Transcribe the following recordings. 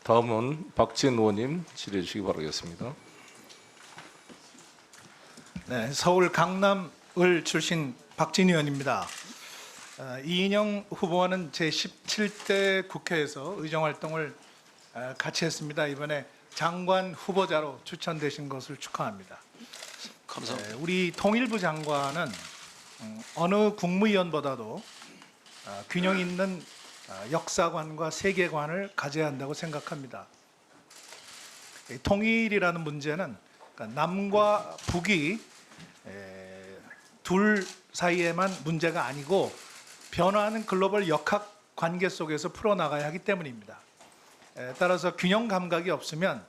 다음은 박지은 의원님 질의해 주시기 바라겠습니다. 네, 서울 강남을 출신 박진 의원입니다. 이인영 후보와는 제17대 국회에서 의정활동을 같이 했습니다. 이번에 장관 후보자로 추천되신 것을 축하합니다. 감사합니다. 우리 통일부 장관은 어느 국무위원보다도 균형 있는 역사관과 세계관을 가져야 한다고 생각합니다. 통일이라는 문제는 남과 북이 둘 사이에만 문제가 아니고 변화하는 글로벌 역학 관계 속에서 풀어나가야 하기 때문입니다. 따라서 균형 감각이 없으면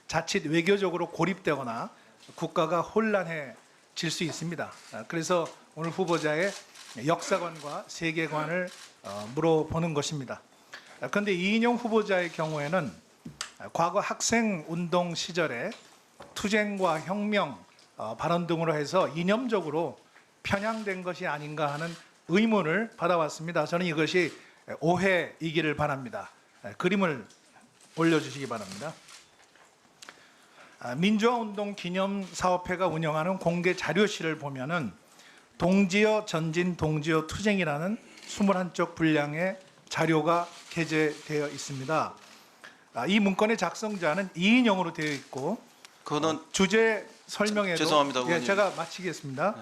자칫 외교적으로 고립되거나 국가가 혼란해질 수 있습니다. 그래서 오늘 후보자의 역사관과 세계관을 물어보는 것입니다. 그런데 이인영 후보자의 경우에는 과거 학생운동 시절에 투쟁과 혁명 발언 등으로 해서 이념적으로 편향된 것이 아닌가 하는 의문을 받아왔습니다. 저는 이것이 오해이기를 바랍니다. 그림을 올려주시기 바랍니다. 민주화운동 기념사업회가 운영하는 공개 자료실을 보면은 동지어 전진 동지어 투쟁이라는 21쪽 분량의 자료가 게재되어 있습니다. 이 문건의 작성자는 이인영으로 되어 있고 그거는 주제 설명에도 죄송합니다, 예, 의원님. 제가 마치겠습니다.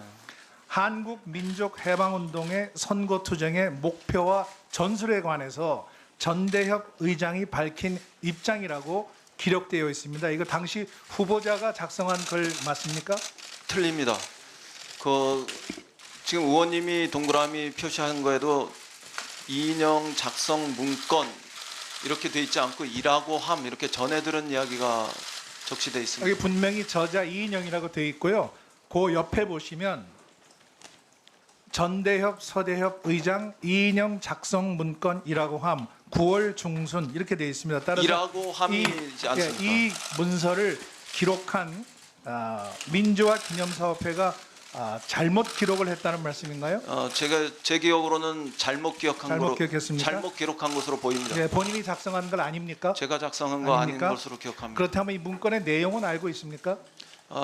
한국 민족 해방운동의 선거 투쟁의 목표와 전술에 관해서 전대협 의장이 밝힌 입장이라고 기록되어 있습니다. 이거 당시 후보자가 작성한 글 맞습니까? 틀립니다. 지금 의원님이 동그라미 표시한 거에도 이인영 작성 문건 이렇게 돼 있지 않고 이라고 함 이렇게 전해 들은 이야기가 적시돼 있습니다. 여기 분명히 저자 이인영이라고 되어 있고요. 그 옆에 보시면 전대협 서대협 의장 이인영 작성 문건이라고 함 9월 중순 이렇게 되어 있습니다. 따라서 이라고 함이지 않습니까? 이 문서를 기록한 민주화 기념사업회가 잘못 기록을 했다는 말씀인가요? 제가 제 기억으로는 잘못 기억했습니까? 잘못 기록한 것으로 보입니다. 네, 본인이 작성한 건 아닙니까? 제가 작성한 거 아닌 아닙니까? 것으로 기억합니다. 그렇다면 이 문건의 내용은 알고 있습니까?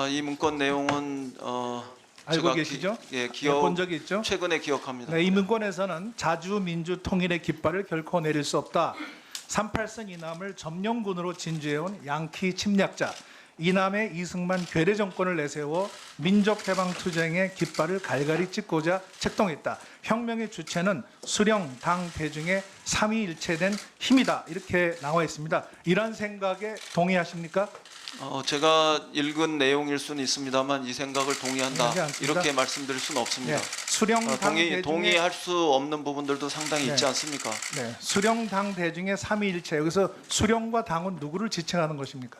이 문건 내용은 알고 제가 계시죠? 예, 본 적이 있죠? 최근에 기억합니다. 네, 이 문건에서는 자주 민주 통일의 깃발을 결코 내릴 수 없다. 38선 이남을 점령군으로 진주해온 양키 침략자 이남의 이승만 괴뢰 정권을 내세워 민족해방투쟁의 깃발을 갈갈이 찍고자 책동했다. 혁명의 주체는 수령 당 대중의 삼위일체된 힘이다. 이렇게 나와 있습니다. 이런 생각에 동의하십니까? 제가 읽은 내용일 수는 있습니다만 이 생각을 동의한다 동의하지 않습니다. 이렇게 말씀드릴 수는 없습니다. 네, 수령 당 대중의 동의할 수 없는 부분들도 상당히 있지 네. 않습니까? 네, 수령 당 대중의 삼위일체 여기서 수령과 당은 누구를 지칭하는 것입니까?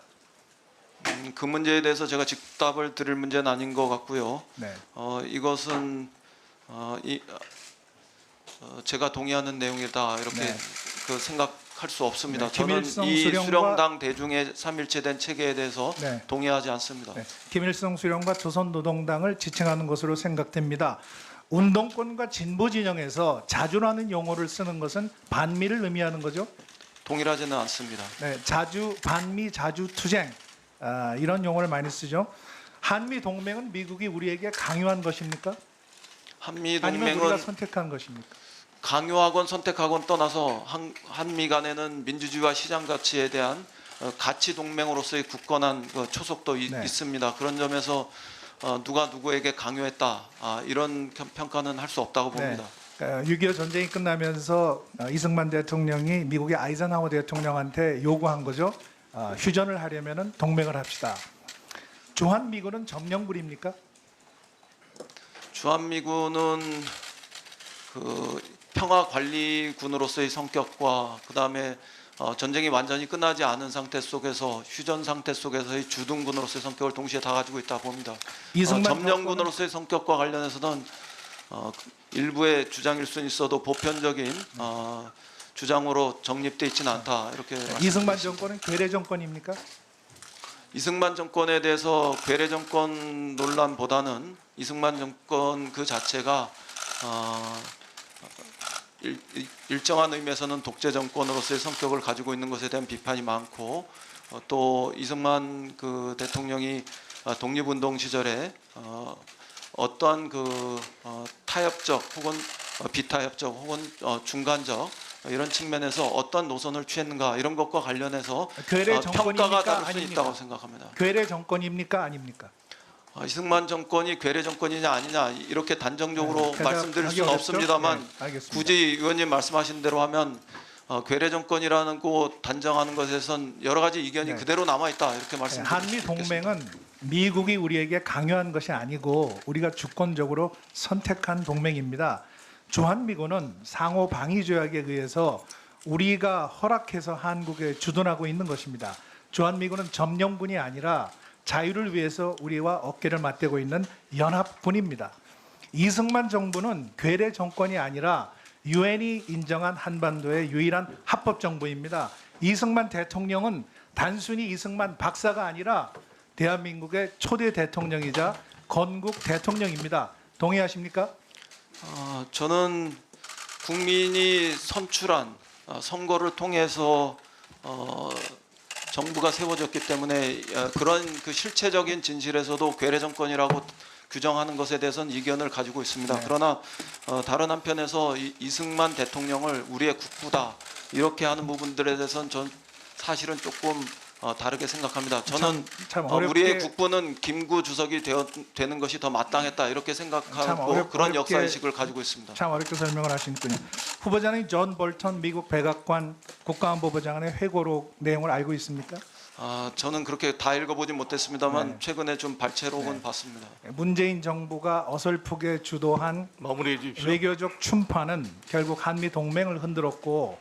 그 문제에 대해서 제가 직답을 드릴 문제는 아닌 것 같고요. 네. 이것은 제가 동의하는 내용이다 이렇게 네. 생각할 수 없습니다. 네, 저는 김일성 이 수령과- 수령당 대중의 삼일체된 체계에 대해서 네. 동의하지 않습니다. 네, 김일성 수령과 조선노동당을 지칭하는 것으로 생각됩니다. 운동권과 진보 진영에서 자주라는 용어를 쓰는 것은 반미를 의미하는 거죠. 동일하지는 않습니다. 네, 반미 자주 투쟁 이런 용어를 많이 쓰죠. 한미 동맹은 미국이 우리에게 강요한 것입니까? 한미 아니면 우리가 동맹은 선택한 것입니까? 강요하건 선택하건 떠나서 한미 간에는 민주주의와 시장 가치에 대한 가치 동맹으로서의 굳건한 초석도 네. 있습니다. 그런 점에서 누가 누구에게 강요했다 이런 평가는 할 수 없다고 봅니다. 6.25 전쟁이 끝나면서 이승만 대통령이 미국의 아이젠하워 대통령한테 요구한 거죠. 휴전을 하려면 동맹을 합시다. 주한미군은 점령군입니까? 주한미군은 평화관리군으로서의 성격과 그다음에 전쟁이 완전히 끝나지 않은 상태 속에서 휴전 상태 속에서의 주둔군으로서의 성격을 동시에 다 가지고 있다 봅니다. 이승만 점령군으로서의 성격과 관련해서는 일부의 주장일 수는 있어도 보편적인 주장으로 정립돼 있지는 않다 이렇게 이승만 말씀드리겠습니다. 정권은 괴뢰 정권입니까? 이승만 정권에 대해서 괴뢰 정권 논란보다는 이승만 정권 그 자체가 일정한 의미에서는 독재 정권으로서의 성격을 가지고 있는 것에 대한 비판이 많고 또 이승만 그 대통령이 독립운동 시절에 어떠한 그 타협적 혹은 비타협적 혹은 중간적 이런 측면에서 어떤 노선을 취했는가 이런 것과 관련해서 괴뢰 평가가 정권입니까 다를 수 아닙니까? 있다고 생각합니다. 괴뢰 정권입니까 아닙니까? 이승만 정권이 괴뢰 정권이냐 아니냐 이렇게 단정적으로 대답하기 말씀드릴 수는 어렵죠? 없습니다만 네, 알겠습니다. 굳이 의원님 말씀하신 대로 하면 괴뢰 정권이라는 거 단정하는 것에선 여러 가지 이견이 네. 그대로 남아 있다 이렇게 말씀드릴 수 한미 있겠습니다. 동맹은 미국이 우리에게 강요한 것이 아니고 우리가 주권적으로 선택한 동맹입니다. 주한미군은 상호 방위 조약에 의해서 우리가 허락해서 한국에 주둔하고 있는 것입니다. 주한미군은 점령군이 아니라 자유를 위해서 우리와 어깨를 맞대고 있는 연합군입니다. 이승만 정부는 괴뢰 정권이 아니라 유엔이 인정한 한반도의 유일한 합법 정부입니다. 이승만 대통령은 단순히 이승만 박사가 아니라 대한민국의 초대 대통령이자 건국 대통령입니다. 동의하십니까? 저는 국민이 선출한 선거를 통해서 정부가 세워졌기 때문에 그런 그 실체적인 진실에서도 괴뢰 정권이라고 규정하는 것에 대해서는 이견을 가지고 있습니다. 네. 그러나 다른 한편에서 이승만 대통령을 우리의 국부다 이렇게 하는 부분들에 대해서는 전 사실은 조금 다르게 생각합니다. 저는 참 우리의 국부는 김구 주석이 되는 것이 더 마땅했다 이렇게 생각하고 그런 역사의식을 가지고 있습니다. 참 어렵게 설명을 하시는군요. 후보자는 존 볼턴 미국 백악관 국가안보부 장관의 회고록 내용을 알고 있습니까? 저는 그렇게 다 읽어보지 못했습니다만 네. 최근에 좀 발췌록은 봤습니다. 문재인 정부가 어설프게 주도한 마무리해 주십시오. 외교적 춘파는 결국 한미 동맹을 흔들었고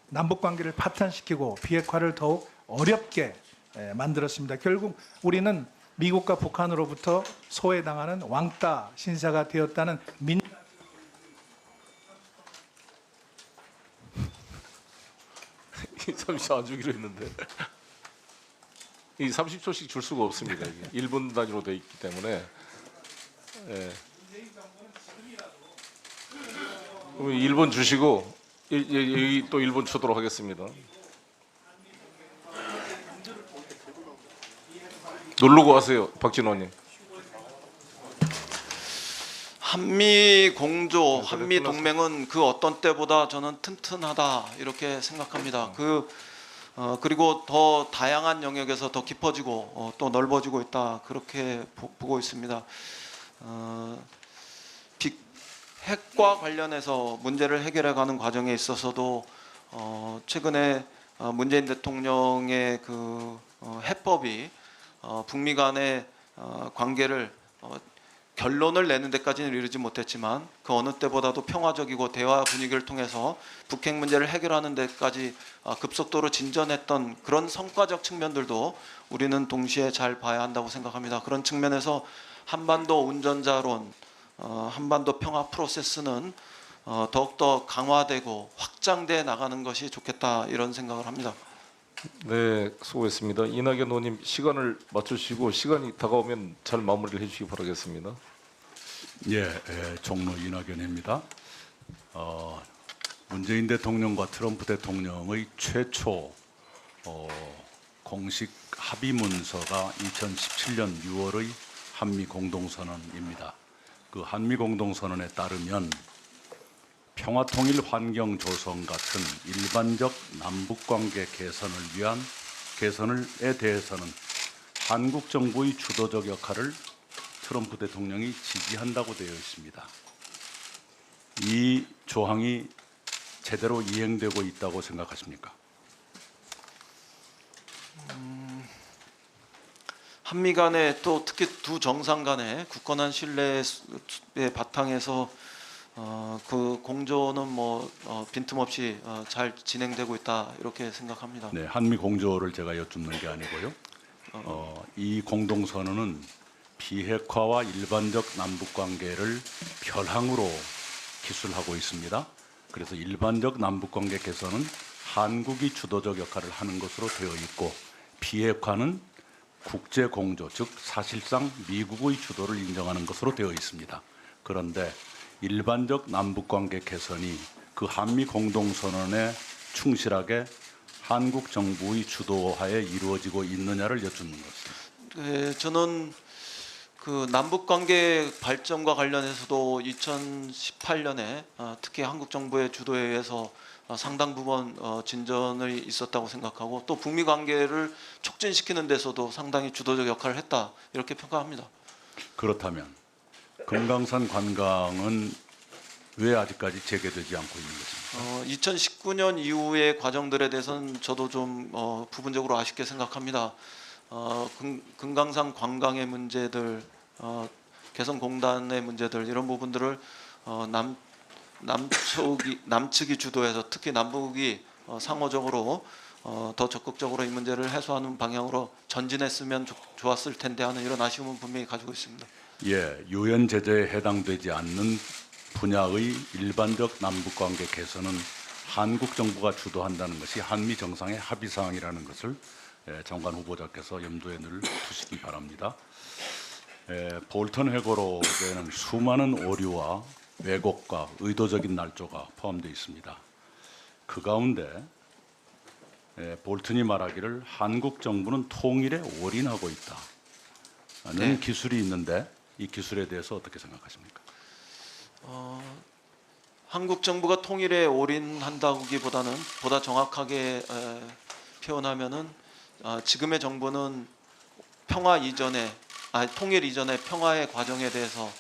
남북 관계를 파탄시키고 비핵화를 더욱 어렵게 만들었습니다. 결국 우리는 미국과 북한으로부터 소외당하는 왕따 신사가 되었다는 이 30초 안 주기로 했는데 이 30초씩 줄 수가 없습니다. 이게 1분 단위로 돼 있기 때문에. 예. 그럼 1분 주시고 여기 또 1분 주도록 하겠습니다. 누르고 하세요, 박진원님. 한미 공조, 네, 한미 끝났습니다. 동맹은 그 어떤 때보다 저는 튼튼하다 이렇게 생각합니다. 그리고 더 다양한 영역에서 더 깊어지고 또 넓어지고 있다 그렇게 보고 있습니다. 핵과 관련해서 문제를 해결해가는 과정에 있어서도 최근에 문재인 대통령의 그 해법이 북미 간의 관계를 결론을 내는 데까지는 이르지 못했지만 그 어느 때보다도 평화적이고 대화 분위기를 통해서 북핵 문제를 해결하는 데까지 급속도로 진전했던 그런 성과적 측면들도 우리는 동시에 잘 봐야 한다고 생각합니다. 그런 측면에서 한반도 운전자론, 한반도 평화 프로세스는 더욱더 강화되고 확장돼 나가는 것이 좋겠다 이런 생각을 합니다. 네, 수고했습니다. 이낙연 의원님 시간을 맞추시고 시간이 다가오면 잘 마무리를 해주시기 바라겠습니다. 종로 이낙연입니다. 문재인 대통령과 트럼프 대통령의 최초 공식 합의 문서가 2017년 6월의 한미 공동선언입니다. 그 한미 공동선언에 따르면 평화통일 환경 조성 같은 일반적 남북관계 개선에 대해서는 한국 정부의 주도적 역할을 트럼프 대통령이 지지한다고 되어 있습니다. 이 조항이 제대로 이행되고 있다고 생각하십니까? 한미 간에 또 특히 두 정상 간의 굳건한 신뢰의 바탕에서 그 공조는 빈틈없이 잘 진행되고 있다 이렇게 생각합니다. 네, 한미 공조를 제가 여쭙는 게 아니고요. 이 공동선언은 비핵화와 일반적 남북 관계를 별항으로 기술하고 있습니다. 그래서 일반적 남북 관계 개선은 한국이 주도적 역할을 하는 것으로 되어 있고 비핵화는 국제 공조, 즉 사실상 미국의 주도를 인정하는 것으로 되어 있습니다. 그런데 일반적 남북관계 개선이 그 한미 공동선언에 충실하게 한국 정부의 주도하에 이루어지고 있느냐를 여쭙는 것입니다. 저는 그 남북 관계 발전과 관련해서도 2018년에 특히 한국 정부의 주도에 의해서 상당 부분 진전이 있었다고 생각하고 또 북미 관계를 촉진시키는 데서도 상당히 주도적 역할을 했다 이렇게 평가합니다. 그렇다면 금강산 관광은 왜 아직까지 재개되지 않고 있는 것입니까? 2019년 이후의 과정들에 대해서는 저도 좀 부분적으로 아쉽게 생각합니다. 금강산 관광의 문제들, 개성공단의 문제들 이런 부분들을 남측이 주도해서 특히 남북이 상호적으로 더 적극적으로 이 문제를 해소하는 방향으로 전진했으면 좋았을 텐데 하는 이런 아쉬움은 분명히 가지고 있습니다. 예, 유엔 제재에 해당되지 않는 분야의 일반적 남북 관계 개선은 한국 정부가 주도한다는 것이 한미 정상의 합의 사항이라는 것을 장관 후보자께서 염두에 늘 두시기 바랍니다. 볼턴 회고록에는 수많은 오류와 왜곡과 의도적인 날조가 포함되어 있습니다. 그 가운데 볼턴이 말하기를 한국 정부는 통일에 올인하고 있다는 네. 기술이 있는데 이 기술에 대해서 어떻게 생각하십니까? 한국 정부가 통일에 올인한다기보다는 보다 정확하게 표현하면은 지금의 정부는 통일 이전의 평화의 과정에 대해서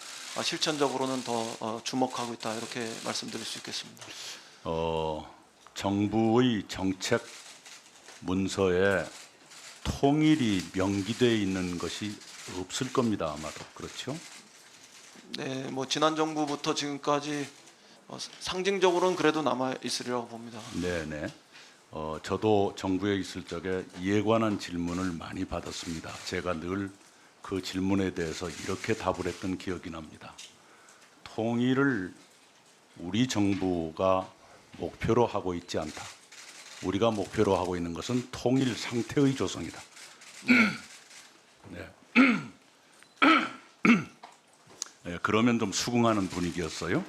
실천적으로는 더 주목하고 있다 이렇게 말씀드릴 수 있겠습니다. 정부의 정책 문서에 통일이 명기되어 있는 것이 없을 겁니다. 아마도 그렇죠? 네, 뭐 지난 정부부터 지금까지 상징적으로는 그래도 남아 있으리라고 봅니다. 네네. 저도 정부에 있을 적에 이에 관한 질문을 많이 받았습니다. 제가 늘 그 질문에 대해서 이렇게 답을 했던 기억이 납니다. 통일을 우리 정부가 목표로 하고 있지 않다. 우리가 목표로 하고 있는 것은 통일 상태의 조성이다. 네. 네, 그러면 좀 수긍하는 분위기였어요.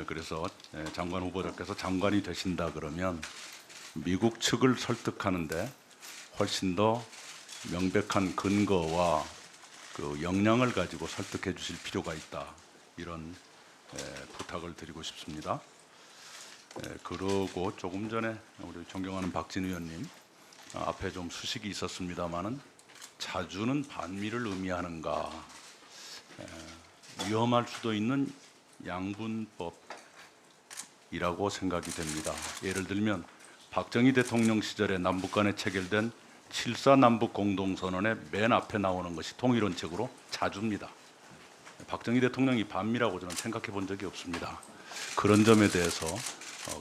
그래서 장관 후보자께서 장관이 되신다 그러면 미국 측을 설득하는데 훨씬 더 명백한 근거와 그 역량을 가지고 설득해 주실 필요가 있다. 이런 부탁을 드리고 싶습니다. 그러고 조금 전에 우리 존경하는 박진 의원님 앞에 좀 수식이 있었습니다마는 자주는 반미를 의미하는가 위험할 수도 있는 양분법이라고 생각이 됩니다. 예를 들면 박정희 대통령 시절에 남북 간에 체결된 7.4 남북 공동선언의 맨 앞에 나오는 것이 통일원칙으로 자주입니다. 박정희 대통령이 반미라고 저는 생각해 본 적이 없습니다. 그런 점에 대해서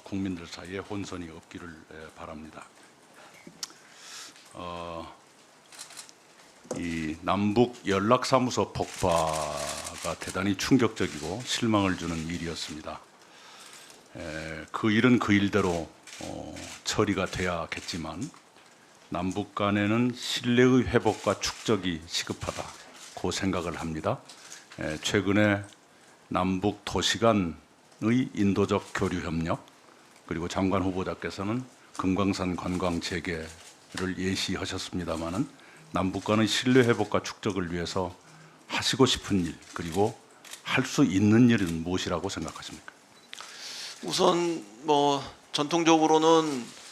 국민들 사이에 혼선이 없기를 바랍니다. 이 남북 연락사무소 폭파가 대단히 충격적이고 실망을 주는 일이었습니다. 그 일은 그 일대로 처리가 돼야겠지만 남북 간에는 신뢰의 회복과 축적이 시급하다고 생각을 합니다. 최근에 남북 도시 간의 인도적 교류 협력 그리고 장관 후보자께서는 금강산 관광 재개를 예시하셨습니다마는 남북 간의 신뢰 회복과 축적을 위해서 하시고 싶은 일 그리고 할 수 있는 일은 무엇이라고 생각하십니까? 우선 뭐 전통적으로는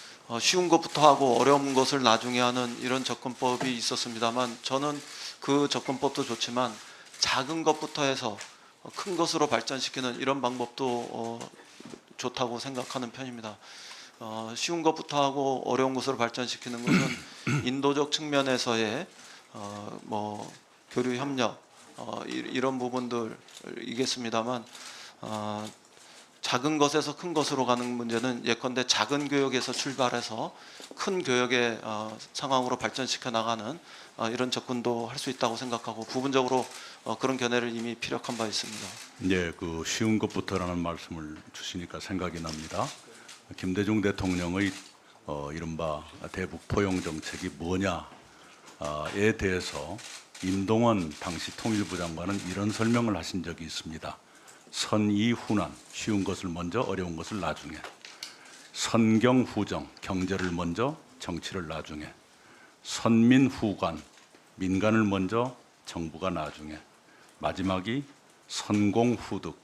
쉬운 것부터 하고 어려운 것을 나중에 하는 이런 접근법이 있었습니다만 저는 그 접근법도 좋지만 작은 것부터 해서 큰 것으로 발전시키는 이런 방법도 좋다고 생각하는 편입니다. 쉬운 것부터 하고 어려운 것으로 발전시키는 것은 인도적 측면에서의 뭐 교류 협력 이런 부분들이겠습니다만 작은 것에서 큰 것으로 가는 문제는 예컨대 작은 교역에서 출발해서 큰 교역의 상황으로 발전시켜 나가는 이런 접근도 할 수 있다고 생각하고 부분적으로 그런 견해를 이미 피력한 바 있습니다. 네, 그 쉬운 것부터라는 말씀을 주시니까 생각이 납니다. 김대중 대통령의 이른바 대북 포용 정책이 뭐냐에 대해서 임동원 당시 통일부 장관은 이런 설명을 하신 적이 있습니다. 선의후난, 쉬운 것을 먼저 어려운 것을 나중에. 선경후정, 경제를 먼저 정치를 나중에. 선민후관, 민간을 먼저 정부가 나중에. 마지막이 선공후득,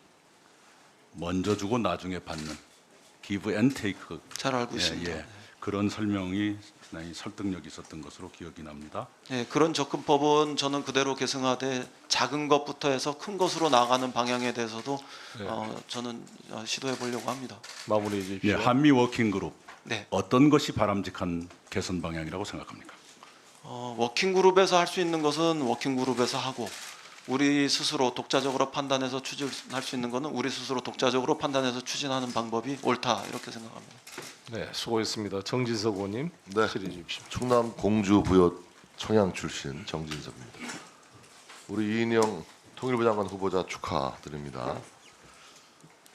먼저 주고 나중에 받는 give and take. 잘 알고 있습니다. 그런 설명이 상당히 설득력이 있었던 것으로 기억이 납니다. 예, 그런 접근법은 저는 그대로 계승하되 작은 것부터 해서 큰 것으로 나가는 방향에 대해서도 저는 시도해 보려고 합니다. 마무리해 주십시오. 예, 한미 워킹그룹 네, 어떤 것이 바람직한 개선 방향이라고 생각합니까? 워킹그룹에서 할 수 있는 것은 워킹그룹에서 하고 우리 스스로 독자적으로 판단해서 추진할 수 있는 것은 우리 스스로 독자적으로 판단해서 추진하는 방법이 옳다 이렇게 생각합니다. 네, 수고했습니다. 정진석 의원님 네. 질의해 주십시오. 충남 공주 부여 청양 출신 정진석입니다. 우리 이인영 통일부 장관 후보자 축하드립니다.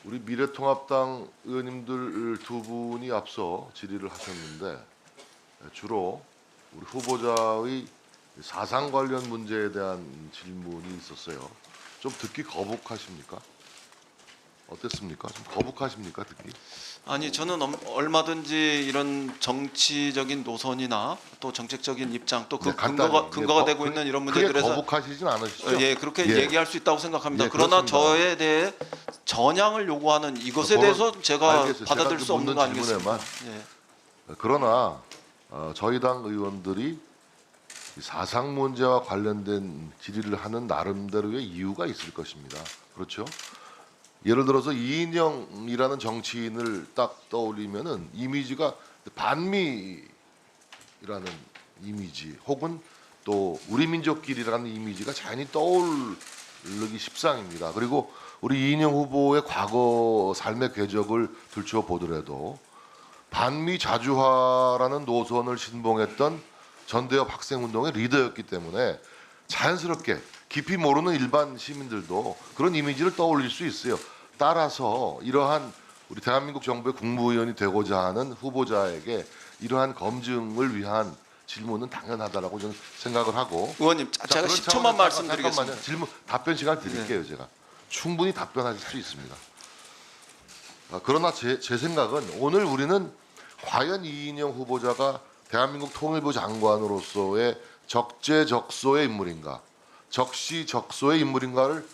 우리 미래통합당 의원님들 두 분이 앞서 질의를 하셨는데 주로 우리 후보자의 사상 관련 문제에 대한 질문이 있었어요. 좀 듣기 거북하십니까? 어땠습니까? 좀 거북하십니까 듣기? 아니 저는 얼마든지 이런 정치적인 노선이나 또 정책적인 입장 또 그 네, 간단히. 근거가 되고 있는 이런 크게 문제들에서 거북하시진 않으시죠? 예 그렇게 예. 얘기할 수 있다고 생각합니다. 예, 그러나 그렇습니다. 저에 대해 전향을 요구하는 이것에 그거는 대해서 제가 알겠어요. 받아들일 제가 수 없는 묻는 거 아니겠습니까? 질문에만. 예. 그러나 저희 당 의원들이 이 사상 문제와 관련된 질의를 하는 나름대로의 이유가 있을 것입니다. 그렇죠? 예를 들어서 이인영이라는 정치인을 딱 떠올리면은 이미지가 반미라는 이미지 혹은 또 우리 민족끼리라는 이미지가 자연히 떠오르기 십상입니다. 그리고 우리 이인영 후보의 과거 삶의 궤적을 들추어 보더라도 반미 자주화라는 노선을 신봉했던 전대협 학생운동의 리더였기 때문에 자연스럽게 깊이 모르는 일반 시민들도 그런 이미지를 떠올릴 수 있어요. 따라서 이러한 우리 대한민국 정부의 국무위원이 되고자 하는 후보자에게 이러한 검증을 위한 질문은 당연하다라고 저는 생각을 하고. 의원님 자, 제가 그런 10초만 차원에서 말씀드리겠습니다. 잠깐만요. 질문 답변 시간 드릴게요. 제가 충분히 답변하실 수 있습니다. 그러나 제 생각은 오늘 우리는 과연 이인영 후보자가 대한민국 통일부 장관으로서의 적재적소의 인물인가, 적시적소의 인물인가를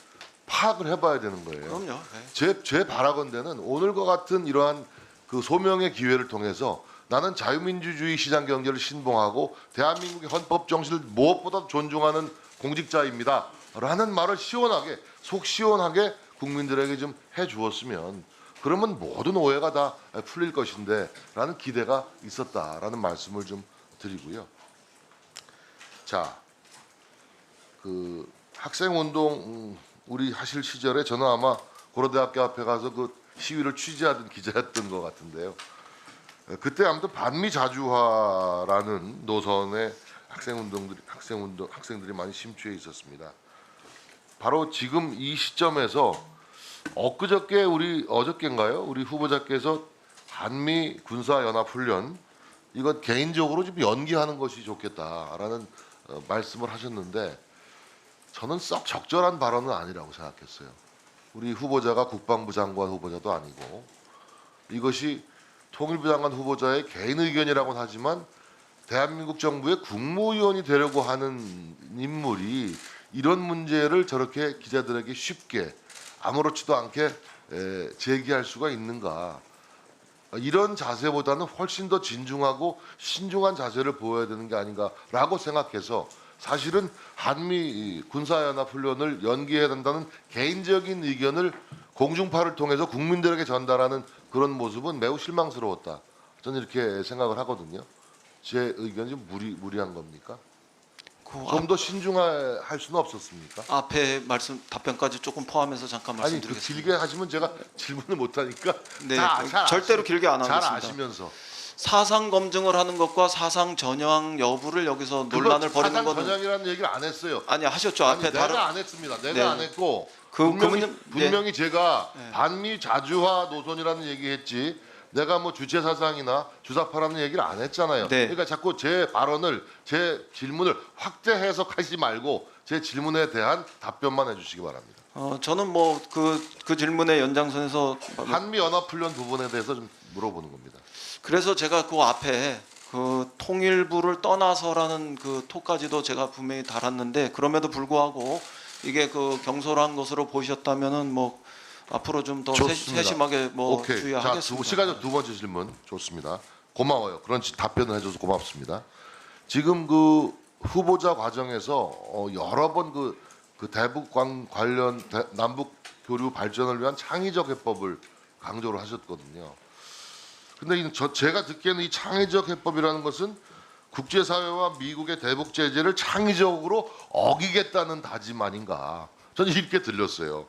파악을 해봐야 되는 거예요. 그럼요. 네. 제 바라건대는 오늘과 같은 이러한 그 소명의 기회를 통해서 나는 자유민주주의 시장 경제를 신봉하고 대한민국의 헌법 정신을 무엇보다 존중하는 공직자입니다라는 말을 시원하게 속 시원하게 국민들에게 좀 해주었으면 그러면 모든 오해가 다 풀릴 것인데라는 기대가 있었다라는 말씀을 좀 드리고요. 자, 그 학생운동 우리 하실 시절에 저는 아마 고려대학교 앞에 가서 그 시위를 취재하던 기자였던 것 같은데요. 그때 아무튼 반미 자주화라는 노선에 학생들이 많이 심취해 있었습니다. 바로 지금 이 시점에서 엊그저께 어저께인가요? 우리 후보자께서 한미 군사 연합 훈련 이건 개인적으로 좀 연기하는 것이 좋겠다라는 말씀을 하셨는데 저는 썩 적절한 발언은 아니라고 생각했어요. 우리 후보자가 국방부 장관 후보자도 아니고 이것이 통일부 장관 후보자의 개인 의견이라고는 하지만 대한민국 정부의 국무위원이 되려고 하는 인물이 이런 문제를 저렇게 기자들에게 쉽게 아무렇지도 않게 제기할 수가 있는가. 이런 자세보다는 훨씬 더 진중하고 신중한 자세를 보여야 되는 게 아닌가라고 생각해서 사실은 한미 군사연합 훈련을 연기해야 된다는 개인적인 의견을 공중파를 통해서 국민들에게 전달하는 그런 모습은 매우 실망스러웠다. 저는 이렇게 생각을 하거든요. 제 의견이 좀 무리한 겁니까? 좀 더 신중할 수는 없었습니까? 앞에 말씀 답변까지 조금 포함해서 잠깐 아니 그 말씀드리겠습니다. 길게 하시면 제가 질문을 못 하니까 네, 절대로 길게 안 잘 하겠습니다. 아시면서 사상 검증을 하는 것과 사상 전향 여부를 여기서 논란을 벌이는 사상 거는 전향이라는 얘기를 안 했어요. 아니 하셨죠. 아니, 앞에 내가 다른 안 했습니다. 내가 네. 안 했고 그분은 분명히 제가 네. 반미 자주화 노선이라는 얘기했지. 내가 뭐 주체 사상이나 주사파라는 얘기를 안 했잖아요. 네. 그러니까 자꾸 제 발언을 제 질문을 확대 해석하지 말고 제 질문에 대한 답변만 해주시기 바랍니다. 저는 뭐 그 질문의 연장선에서 한미 연합 훈련 부분에 대해서 좀 물어보는 겁니다. 그래서 제가 그 앞에 그 통일부를 떠나서라는 그 토까지도 제가 분명히 달았는데 그럼에도 불구하고 이게 그 경솔한 것으로 보셨다면은 뭐 앞으로 좀 더 좋습니다. 세심하게 뭐 오케이. 자, 주의하겠습니다. 시간적 두 번째 질문 좋습니다. 고마워요. 그런 답변을 해줘서 고맙습니다. 지금 그 후보자 과정에서 여러 번 그 대북 관련 남북 교류 발전을 위한 창의적 해법을 강조를 하셨거든요. 근데 제가 듣기에는 이 창의적 해법이라는 것은 국제사회와 미국의 대북 제재를 창의적으로 어기겠다는 다짐 아닌가? 저는 이렇게 들렸어요.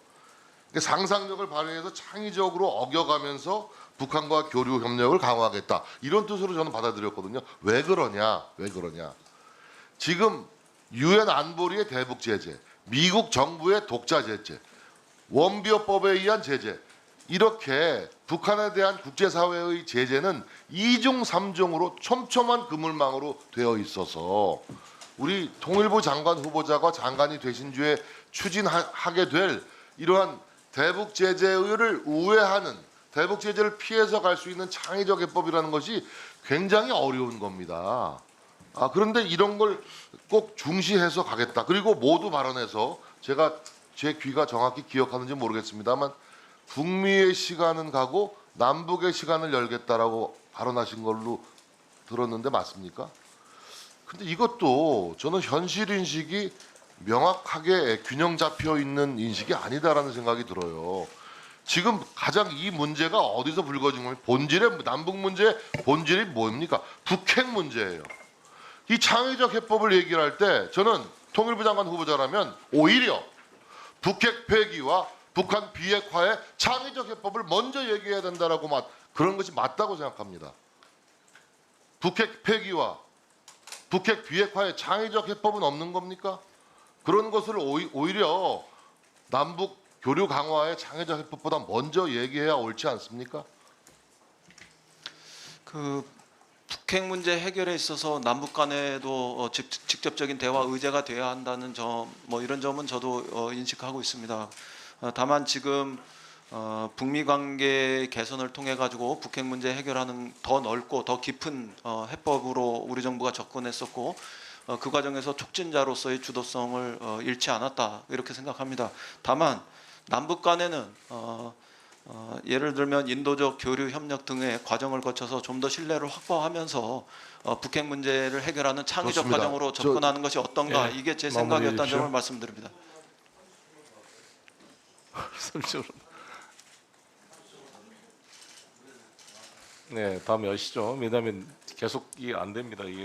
그러니까 상상력을 발휘해서 창의적으로 어겨가면서 북한과 교류 협력을 강화하겠다. 이런 뜻으로 저는 받아들였거든요. 왜 그러냐? 지금 유엔 안보리의 대북 제재, 미국 정부의 독자 제재, 원비어법에 의한 제재, 이렇게 북한에 대한 국제사회의 제재는 2중 3중으로 촘촘한 그물망으로 되어 있어서 우리 통일부 장관 후보자가 장관이 되신 주에 추진하게 될 이러한 대북 제재를 우회하는, 대북 제재를 피해서 갈 수 있는 창의적 해법이라는 것이 굉장히 어려운 겁니다. 그런데 이런 걸 꼭 중시해서 가겠다. 그리고 모두 발언해서 제가 제 귀가 정확히 기억하는지 모르겠습니다만 북미의 시간은 가고 남북의 시간을 열겠다라고 발언하신 걸로 들었는데 맞습니까? 근데 이것도 저는 현실 인식이 명확하게 균형 잡혀 있는 인식이 아니다라는 생각이 들어요. 지금 가장 이 문제가 어디서 불거진 거면 본질의 남북 문제의 본질이 뭡니까? 북핵 문제예요. 이 창의적 해법을 얘기를 할 때 저는 통일부 장관 후보자라면 오히려 북핵 폐기와 북한 비핵화의 창의적 해법을 먼저 얘기해야 된다라고 그런 것이 맞다고 생각합니다. 북핵 폐기와 북핵 비핵화의 창의적 해법은 없는 겁니까? 그런 것을 오히려 남북 교류 강화의 창의적 해법보다 먼저 얘기해야 옳지 않습니까? 그 북핵 문제 해결에 있어서 남북 간에도 직접적인 대화 의제가 돼야 한다는 점, 뭐 이런 점은 저도 인식하고 있습니다. 다만 지금 북미 관계 개선을 통해 가지고 북핵 문제 해결하는 더 넓고 더 깊은 해법으로 우리 정부가 접근했었고 그 과정에서 촉진자로서의 주도성을 잃지 않았다 이렇게 생각합니다. 다만 남북 간에는 예를 들면 인도적 교류 협력 등의 과정을 거쳐서 좀 더 신뢰를 확보하면서 북핵 문제를 해결하는 창의적 좋습니다. 과정으로 접근하는 것이 어떤가 예, 이게 제 마무리해 생각이었다는 주십시오. 점을 말씀드립니다. 네, 다음에 하시죠. 왜냐하면 계속 이게 안 됩니다. 이게